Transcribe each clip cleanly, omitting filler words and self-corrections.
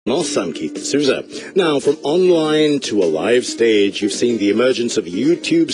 I'm Keith D'Souza. Now, from online to a live stage, you've seen the emergence of YouTube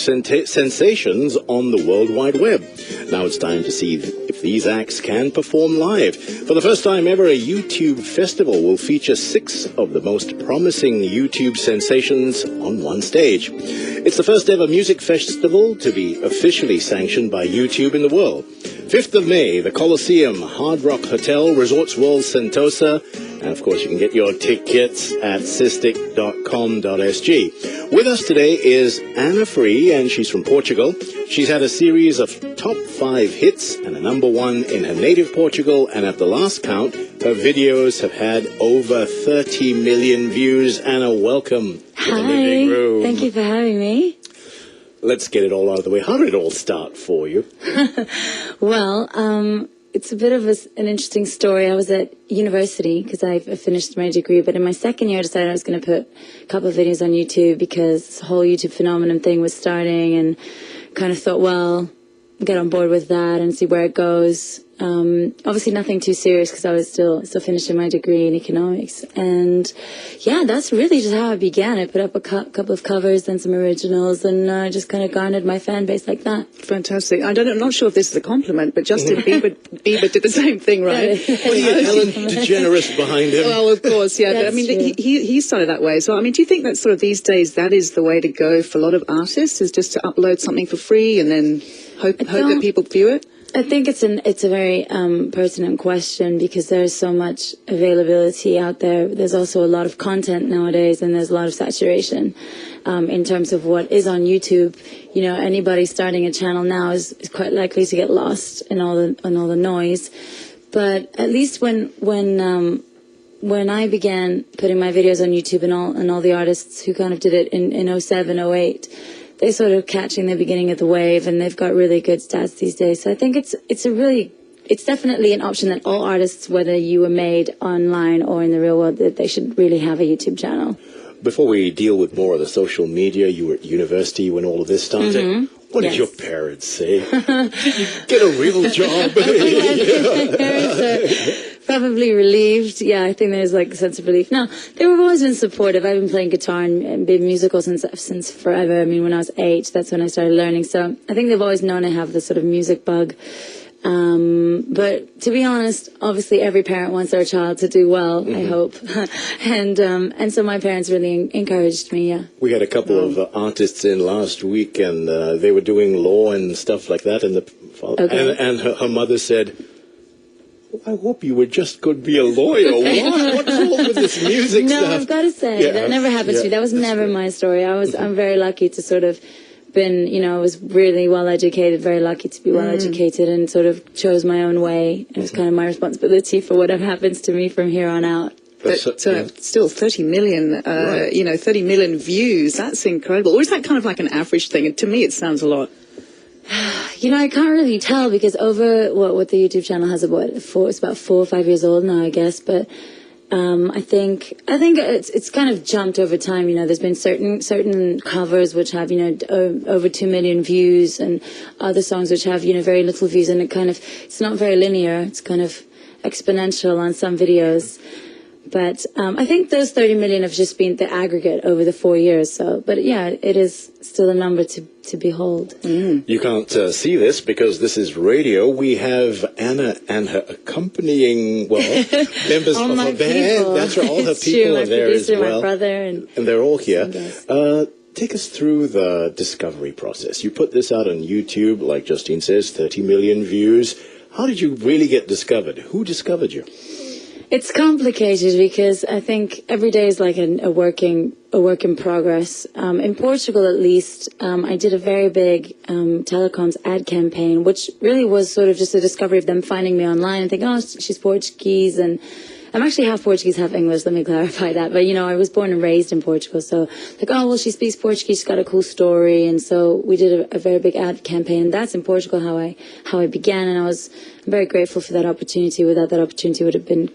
sensations on the World Wide Web. Now it's time to see if these acts can perform live. For the first time ever, a YouTube festival will feature 6 of the most promising YouTube sensations on one stage. It's the first ever music festival to be officially sanctioned by YouTube in the world. 5th of May, the Coliseum, Hard Rock Hotel, Resorts World Sentosa, and of course you can get your tickets at sistik.com.sg. With us today is Ana Free, and she's from Portugal. She's had a series of top 5 hits and a #1 in her native Portugal, and at the last count, her videos have had over 30 million views. Ana, welcome to the living room. Thank you for having me. Let's get it all out of the way. How did it all start for you? Well, it's a bit of an interesting story. I was at university because I finished my degree, but in my second year I decided I was going to put a couple of videos on YouTube because this whole YouTube phenomenon thing was starting, and kind of thought, well, get on board with that and see where it goes. Obviously nothing too serious because I was still finishing my degree in economics. And yeah, that's really just how I began. I put up a couple of covers, then some originals, and just kind of garnered my fan base like that. Fantastic. I'm not sure if this is a compliment, but Justin Bieber did the same thing, right? What are you, Ellen DeGeneres behind him? Well, of course, yeah. But I mean, he started that way. So, I mean, do you think that sort of these days that is the way to go for a lot of artists, is just to upload something for free and then hope that people view it? I think it's a very pertinent question because there's so much availability out there. There's also a lot of content nowadays, and there's a lot of saturation in terms of what is on YouTube. You know, anybody starting a channel now is quite likely to get lost in all the noise. But at least when I began putting my videos on YouTube, and all the artists who kind of did it in 07, 08. They're sort of catching the beginning of the wave, and they've got really good stats these days. So I think it's definitely an option that all artists, whether you were made online or in the real world, that they should really have a YouTube channel. Before we deal with more of the social media, you were at university when all of this started. Mm-hmm. What did your parents say? Did you get a real job? My parents are probably relieved. Yeah, I think there's like a sense of relief. No, they've always been supportive. I've been playing guitar and been musical since forever. I mean, when I was 8, that's when I started learning. So I think they've always known I have this sort of music bug. But to be honest, obviously every parent wants their child to do well, I hope. And so my parents really encouraged me, yeah. We had a couple of artists in last week, and they were doing law and stuff like that, and and her mother said, I hope you were just going to be a lawyer. What's wrong with this music stuff? No, I've got to say, that never happened to me. That was never my story. I'm very lucky to sort of I was really well educated, very lucky to be well educated, and sort of chose my own way. It was kind of my responsibility for whatever happens to me from here on out. But still 30 million, 30 million views, that's incredible. Or is that kind of like an average thing? And to me, it sounds a lot. I can't really tell because over what the YouTube channel has it's about 4 or 5 years old now, I guess, but I think it's kind of jumped over time. There's been certain covers which have over 2 million views, and other songs which have very little views, and it's not very linear. It's kind of exponential on some videos. But I think those 30 million have just been the aggregate over the 4 years. So, but yeah, it is still a number to behold. You can't see this because this is radio. We have Ana and her accompanying, members of her band. That's right, all her people are there as well. My brother, and they're all here. Take us through the discovery process. You put this out on YouTube, like Justine says, 30 million views. How did you really get discovered? Who discovered you? It's complicated because I think every day is like a work in progress. In Portugal, at least, I did a very big telecoms ad campaign, which really was sort of just a discovery of them finding me online and thinking, oh, she's Portuguese, and I'm actually half Portuguese, half English. Let me clarify that. But I was born and raised in Portugal, so like, oh well, she speaks Portuguese. She's got a cool story, and so we did a very big ad campaign. And that's in Portugal how I began, and I'm very grateful for that opportunity. Without that opportunity, it would have been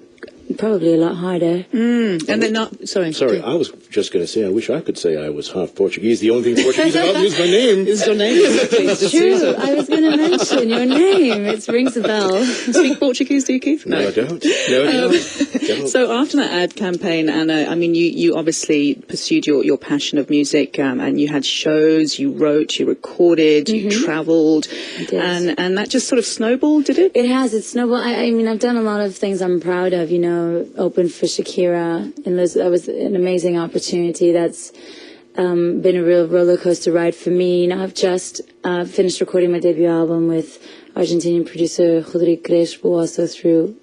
probably a lot harder. And they're not... Sorry. Sorry, I was just going to say, I wish I could say I was half Portuguese. The only thing Portuguese about me is my name. Is your name? It's true. I was going to mention your name. It rings a bell. Speak Portuguese, do you, Keith? No, I don't. No, I don't. So after that ad campaign, Anna, I mean, you obviously pursued your passion of music, and you had shows, you wrote, you recorded, you travelled, and that just sort of snowballed, did it? It has. It's snowballed. I mean, I've done a lot of things I'm proud of, you know, opened for Shakira, and that was an amazing opportunity. That's been a real roller coaster ride for me. You know, I've just finished recording my debut album with Argentinian producer Rodrigo Crespo, also through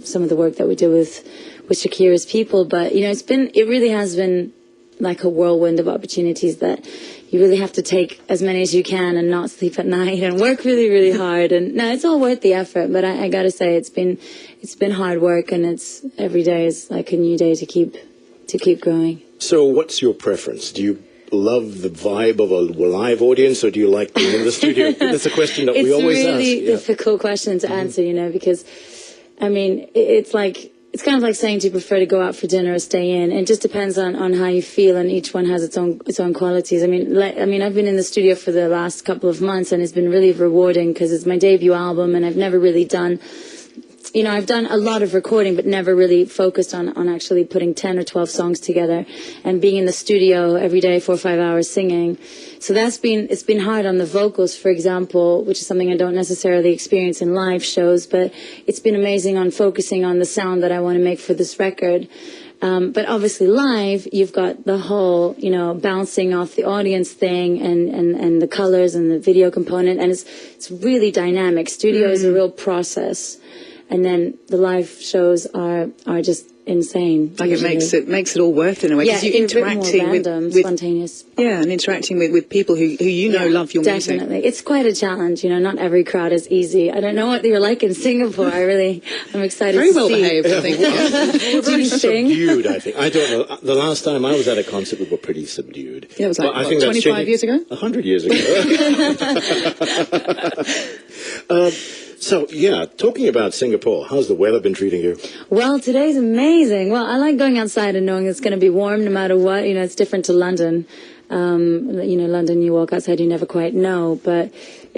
some of the work that we did with Shakira's people. But, you know, it really has been like a whirlwind of opportunities that you really have to take as many as you can and not sleep at night and work really, really hard. And no, it's all worth the effort. But I got to say, it's been hard work, and it's every day is like a new day to keep growing. So what's your preference? Do you love the vibe of a live audience, or do you like being in the studio? That's a question that we always ask. It's a really difficult question to answer, you know, because, I mean, it's kind of like saying, do you prefer to go out for dinner or stay in? It just depends on how you feel, and each one has its own qualities. I mean, I've been in the studio for the last couple of months, and it's been really rewarding because it's my debut album, and I've never really done... You know, I've done a lot of recording, but never really focused on actually putting 10 or 12 songs together and being in the studio every day, 4 or 5 hours singing. So it's been hard on the vocals, for example, which is something I don't necessarily experience in live shows, but it's been amazing on focusing on the sound that I want to make for this record. But obviously live, you've got the whole, you know, bouncing off the audience thing and the colors and the video component, and it's really dynamic. Studio is a real process. And then the live shows are just insane. Like usually. It makes it all worth it in a way. Yeah, you're interacting with spontaneous. Yeah, and interacting with people who you know love your music. Definitely. It's quite a challenge, you know, not every crowd is easy. I don't know what you're like in Singapore. I'm excited very to well see. behaved, I think. We're very subdued, I think. I don't know. The last time I was at a concert, we were pretty subdued. Yeah, it was like, 25 years ago? 100 years ago. So, yeah, talking about Singapore, how's the weather been treating you? Well, today's amazing. Well, I like going outside and knowing it's going to be warm no matter what. You know, it's different to London. You know, London, you walk outside, you never quite know. But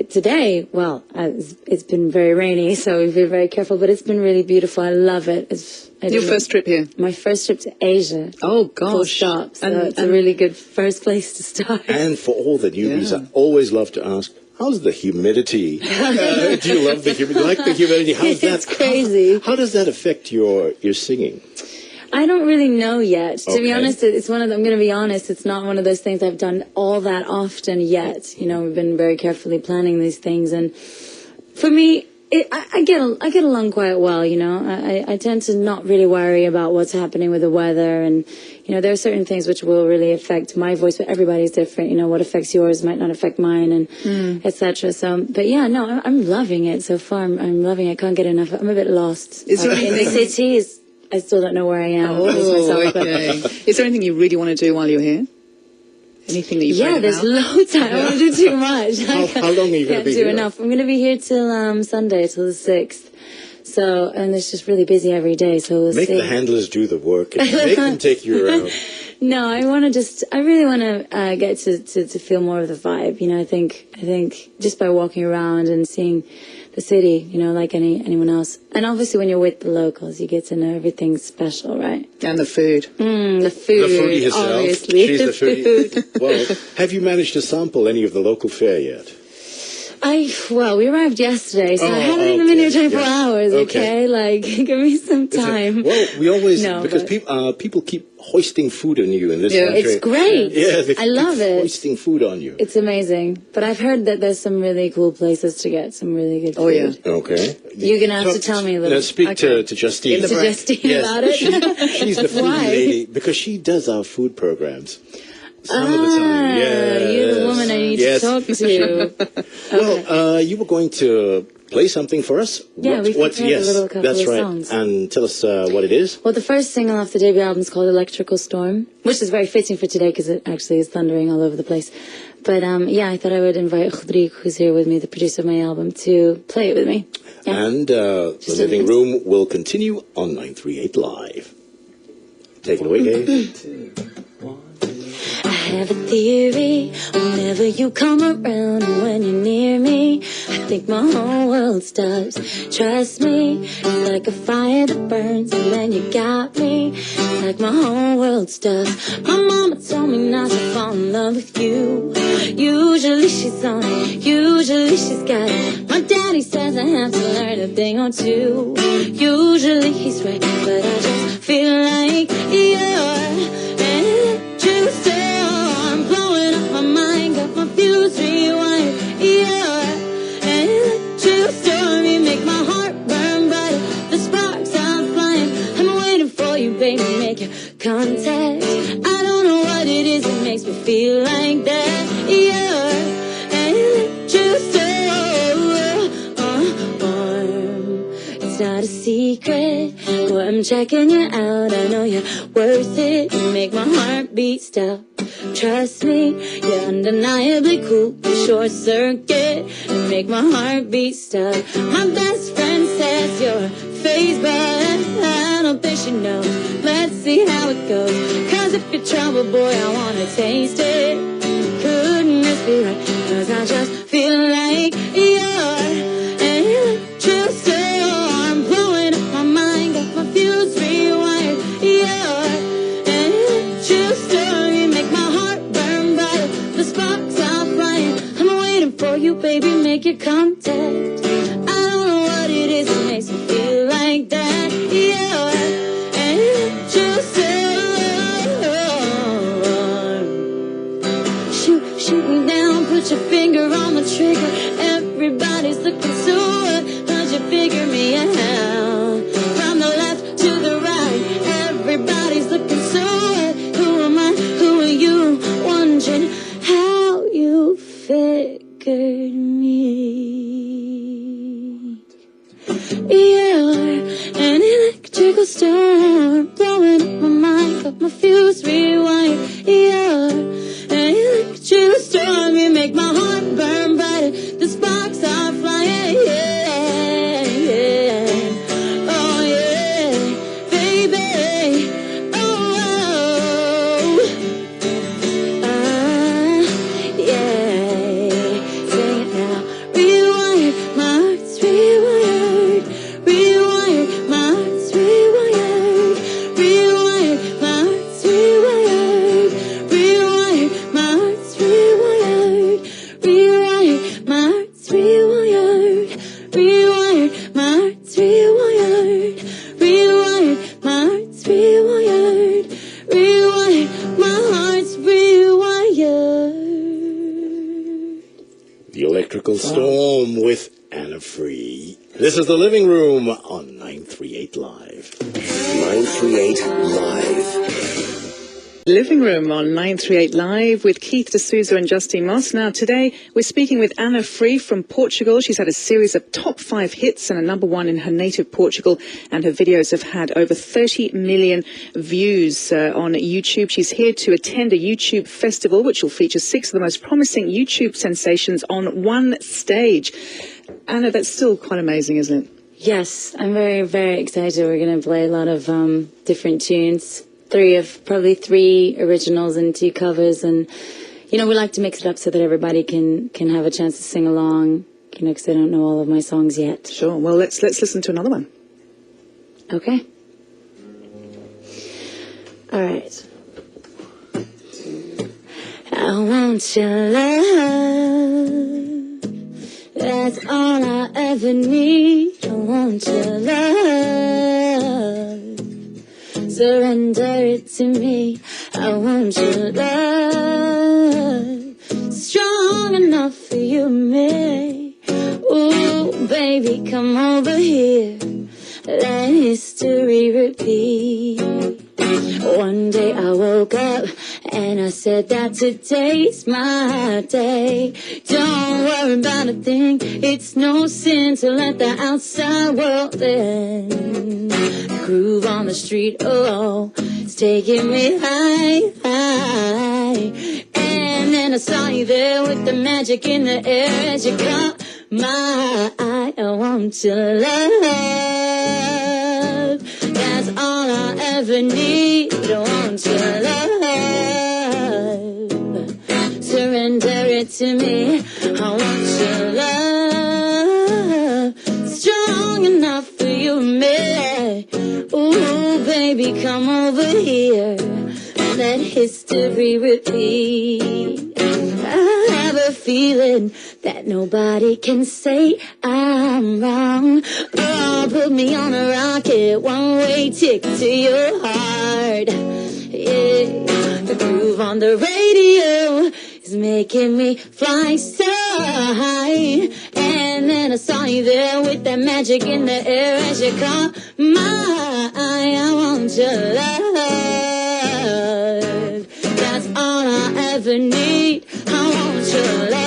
today, well, it's been very rainy, so we've been very careful. But it's been really beautiful. I love it. Your first trip here? My first trip to Asia. Oh, gosh. Full stop. So it's a really good first place to start. And for all the newbies, I always love to ask, how's the humidity? Do you love the humidity? Like the humidity? How's that? It's crazy. How does that affect your singing? I don't really know yet. To be honest, I'm going to be honest, it's not one of those things I've done all that often yet. You know, we've been very carefully planning these things, and for me, I get along quite well, you know. I tend to not really worry about what's happening with the weather, and you know, there are certain things which will really affect my voice, but everybody's different. You know, what affects yours might not affect mine, and etc. So, but yeah, no, I'm loving it so far. I'm loving it. Can't get enough. I'm a bit lost. Is there in the city? I still don't know where I am. Okay. Is there anything you really want to do while you're here? Anything that you've read about? There's loads. I don't want to do too much. How long are you going to be here? Can't do enough. I'm going to be here till Sunday, till the 6th. So, and it's just really busy every day, so we'll see. Make the handlers do the work and make them take you around. No, I really want to get to feel more of the vibe. You know, I think just by walking around and seeing the city, you know, like anyone else. And obviously when you're with the locals, you get to know everything's special, right? And the food. The food. The foodie herself. Obviously. She's the foodie. Well, have you managed to sample any of the local fare yet? Well, we arrived yesterday, so I haven't even been here 24 hours, okay? Like, give me some time. Well, we always, because people keep hoisting food on you in this country. It's great. Yeah, I love it. Hoisting food on you. It's amazing. But I've heard that there's some really cool places to get some really good food. Oh, yeah. Okay. You're going to have to tell me a little. Let's speak to Justine. To Justine about it? She's the foodie lady, because she does our food programs. Some of the time, you're the woman I need to talk to. Well, you were going to play something for us. Yeah, we prepared a little couple of songs. And tell us what it is. Well, the first single off the debut album is called Electrical Storm, which is very fitting for today because it actually is thundering all over the place. But yeah, I thought I would invite Rodrigo, who's here with me, the producer of my album, to play it with me. Yeah. And the living room will continue on 938 Live. Take it away, Gabe. I have a theory, whenever you come around and when you're near me, I think my whole world stops. Trust me, it's like a fire that burns and then you got me. It's like my whole world stops. My mama told me not to fall in love with you. Usually she's on it, usually she's got it. My daddy says I have to learn a thing or two. Usually he's right, but I just feel like you're fuse rewired, yeah, and electric storm, you make my heart burn brighter, the sparks are flying, I'm waiting for you, baby, make your contact, I don't know what it is that makes me feel like that, yeah, and electric storm, it's not a secret, well, I'm checking you out, I know you're worth it, you make my heart beat stop. Trust me, you're undeniably cool. Short circuit and make my heart beat stop. My best friend says you're phased, but I don't think she knows. Let's see how it goes. Cause if you're trouble, boy, I wanna taste it. Couldn't this be right? Cause I just feel like you're an electric storm blowing up my mind, got my fuse rewired. You're an electric storm, you make my heart burn brighter, the sparks are flying, I'm waiting for you, baby, make your contact, I don't know what it is that makes me feel like that, yeah, and electric storm, shoot me down, put your finger on the trigger, everybody's looking so good, how'd you figure me out, from the left to the right, everybody's looking so good, who am I, who are you, wondering how you figured me. You're an electrical storm blowing up my mind, got my fuse rewired. You're an electrical storm, you make my heart burn brighter, the sparks are flying. Yeah, yeah, oh yeah, baby, oh, yeah, sing it now. Rewired, my heart's rewired. Rewired, my heart's rewired. Rewired, my heart's rewired. Rewired, my heart's rewired. Rewired, my heart's rewired. Rewired, my heart's rewired. Rewired, my heart's rewired. Rewired, my heart's rewired. The Electrical Storm with Anna Free. This is the living room on 938 Live. 938 Live. Living Room on 938 Live with Keith D'Souza and Justine Moss. Now, today we're speaking with Anna Free from Portugal. She's had a series of top 5 hits and a #1 in her native Portugal, and her videos have had over 30 million views on YouTube. She's here to attend a YouTube festival, which will feature 6 of the most promising YouTube sensations on one stage. Anna, that's still quite amazing, isn't it? Yes, I'm very, very excited. We're going to play a lot of different tunes. Probably three originals and 2 covers, and we like to mix it up so that everybody can have a chance to sing along, because they don't know all of my songs yet. Sure. Well, let's listen to another one. Okay. All right. I want your love. That's all I ever need. I want your love. Surrender it to me. I want your love, strong enough for you and me. Ooh, baby, come over here. Let history repeat. One day I woke up and I said that today's my day. Don't worry about a thing. It's no sin to let the outside world in. Groove on the street, oh, it's taking me high, high. And then I saw you there with the magic in the air as you caught my eye. I want your love. That's all I ever need. I want your love. Surrender it to me. I want your love. Strong enough for you and me. Ooh, baby, come over here. Let history repeat. I have a feeling that nobody can say I'm wrong. Oh, put me on a rocket, one-way ticket to your heart. Yeah, the groove on the radio is making me fly so high. And then I saw you there with that magic in the air as you caught my eye. I want your love. That's all I ever need. I want your love.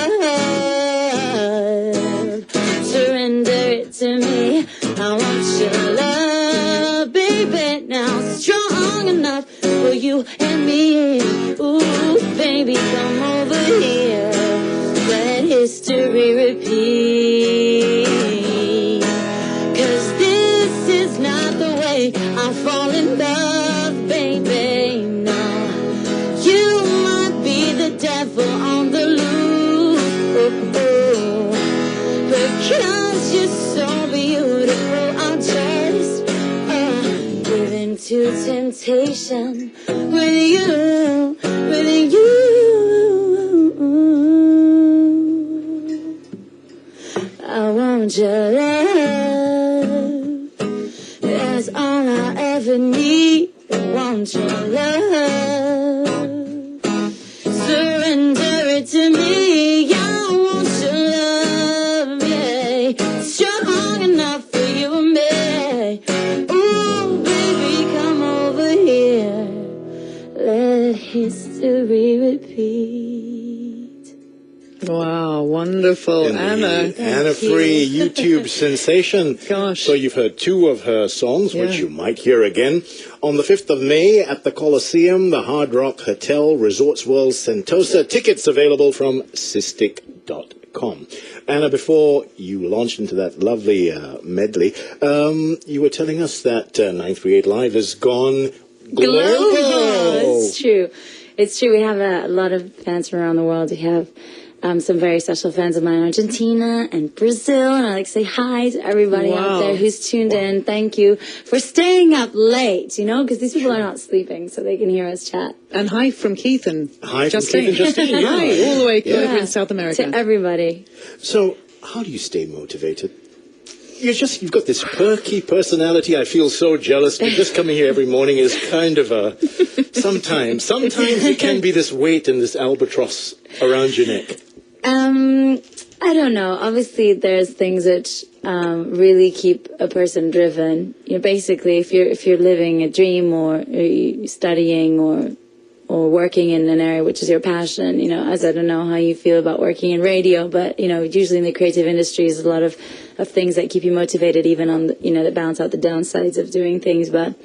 Surrender it to me. I want your love, baby. Now strong enough for you and me. Ooh, baby, come over here. Let history repeat. 'Cause this is not the way I fall in love, baby. No, you might be the devil on the loose, because you're so beautiful. I'm just given to temptation with you, with you. I want your love. That's all I ever need. I want your love. Surrender it to me. I want your love, yeah. Strong enough for you and me. Ooh, baby, come over here. Let history repeat. Wow, wonderful. Anna. Anna Free, YouTube sensation. Gosh. So you've heard two of her songs, which you might hear again. On the 5th of May at the Coliseum, the Hard Rock Hotel, Resorts World Sentosa. Tickets available from sistik.com. Anna, before you launched into that lovely medley, you were telling us that 938 Live has gone global. It's true. It's true. We have a lot of fans from around the world. We have some very special fans of mine in Argentina and Brazil, and I'd like to say hi to everybody out there who's tuned in. Thank you for staying up late, you know, because these people are not sleeping, so they can hear us chat. And hi from Keith and Justine. Hi, all the way over in South America. To everybody. So, how do you stay motivated? You've got this perky personality. I feel so jealous. Just coming here every morning is kind of sometimes it can be this weight and this albatross around your neck. I don't know. Obviously, there's things that really keep a person driven. You know, basically, if you're living a dream or studying or working in an area which is your passion, you know, as I don't know how you feel about working in radio, but you know, usually in the creative industry, there's a lot of things that keep you motivated, even on the, you know, that balance out the downsides of doing things. But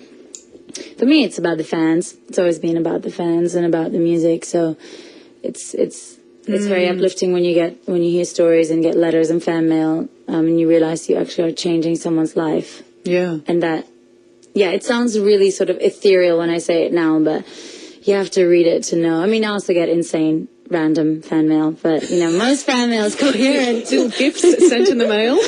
for me, it's about the fans. It's always been about the fans and about the music. So it's very uplifting when you hear stories and get letters and fan mail, and you realize you actually are changing someone's life. Yeah. And that, it sounds really sort of ethereal when I say it now, but you have to read it to know. I mean, I also get insane random fan mail, but you know, most fan mail is coherent. Little gifts sent in the mail.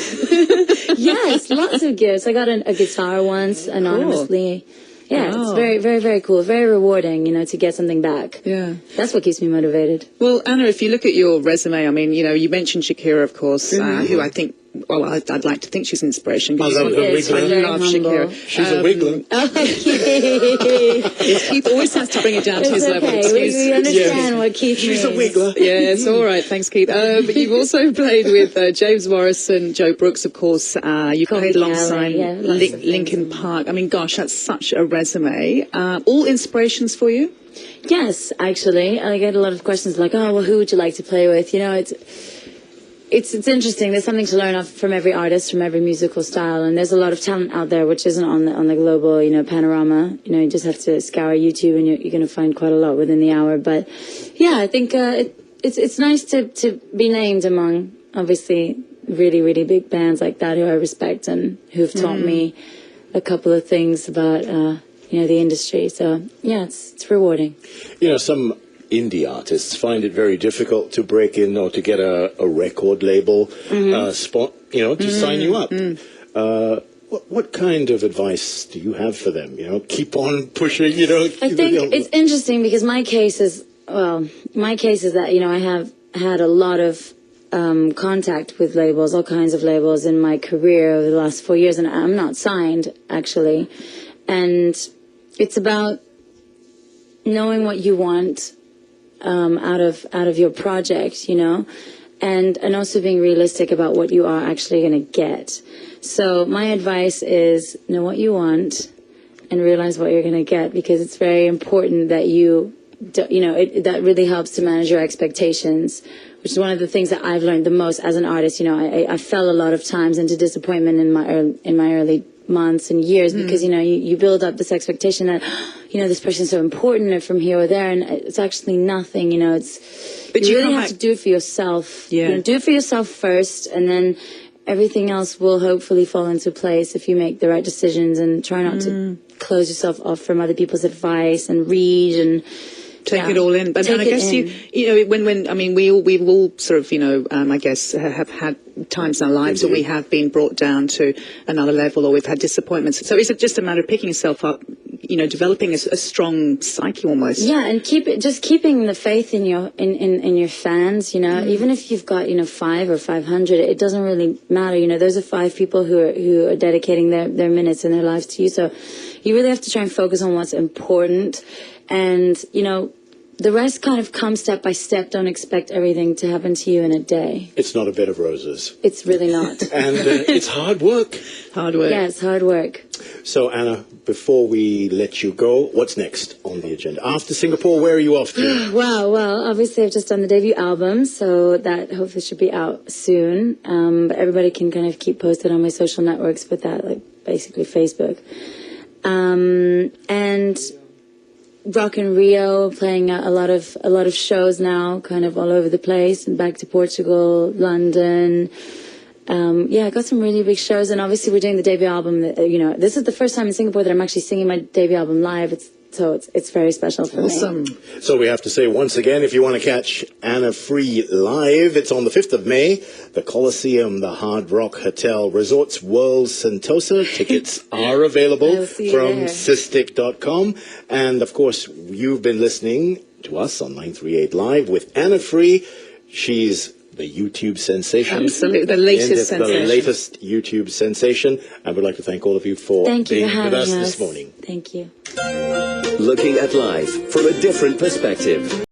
Yes, lots of gifts. I got a guitar once anonymously. Yeah, it's very, very, very cool. Very rewarding, you know, to get something back. Yeah. That's what keeps me motivated. Well, Anna, if you look at your resume, I mean, you know, you mentioned Shakira, of course, who I think, well, I'd like to think she's an inspiration. I love Shakira. She's a wiggler. Keith always has to bring it down to his level. We understand what Keith means. She's a wiggler. Yes, all right. Thanks, Keith. But you've also played with James Morrison, Joe Brooks, of course. You played alongside Linkin Park. I mean, gosh, that's such a resume. All inspirations for you? Yes, actually. I get a lot of questions like, oh, well, who would you like to play with? You know, it's interesting. There's something to learn from every artist, from every musical style, and there's a lot of talent out there which isn't on the global, you know, panorama. You know, you just have to scour YouTube, and you're going to find quite a lot within the hour. But yeah, I think it's nice to be named among, obviously, really, really big bands like that who I respect and who've taught me a couple of things about, the industry. So, yeah, it's rewarding. Some indie artists find it very difficult to break in or to get a record label spot, to sign you up. What kind of advice do you have for them? Keep on pushing, I think it's interesting because my case is that, I have had a lot of contact with labels, all kinds of labels in my career over the last 4 years, and I'm not signed, actually. And it's about knowing what you want out of your project, and also being realistic about what you are actually going to get. So my advice is know what you want and realize what you're going to get, because it's very important that that really helps to manage your expectations, which is one of the things that I've learned the most as an artist. I fell a lot of times into disappointment in my early months and years because, you build up this expectation that, this person's so important or from here or there, and it's actually nothing, but you really have to do it for yourself. Yeah. Do it for yourself first, and then everything else will hopefully fall into place if you make the right decisions and try not to close yourself off from other people's advice and read and take it all in. But I guess we've all sort of, I guess have had times in our lives where we have been brought down to another level, or we've had disappointments. So is it just a matter of picking yourself up, developing a strong psyche almost? Yeah, and keeping the faith in your fans, even if you've got, 5 or 500, it doesn't really matter. Those are 5 people who are dedicating their minutes and their lives to you. So you really have to try and focus on what's important. And, the rest kind of comes step by step. Don't expect everything to happen to you in a day. It's not a bed of roses. It's really not. And it's hard work. Hard work. Yeah, it's hard work. So, Anna, before we let you go, what's next on the agenda? After Singapore, where are you off to? Well, obviously I've just done the debut album, so that hopefully should be out soon. But everybody can kind of keep posted on my social networks with that, like basically Facebook. And Rock in Rio, playing a lot of shows now, kind of all over the place, and back to Portugal, London. I got some really big shows, and obviously we're doing the debut album. This is the first time in Singapore that I'm actually singing my debut album live. It's very special for me. So we have to say once again, if you want to catch Anna Free live, it's on the 5th of May, the Coliseum, the Hard Rock Hotel, Resorts World Sentosa. Tickets are available from sistik.com. And of course, you've been listening to us on 938 Live with Anna Free. She's the YouTube sensation. Absolutely, the latest sensation. The latest YouTube sensation. And we'd like to thank all of you for being with us this morning. Thank you. Looking at life from a different perspective.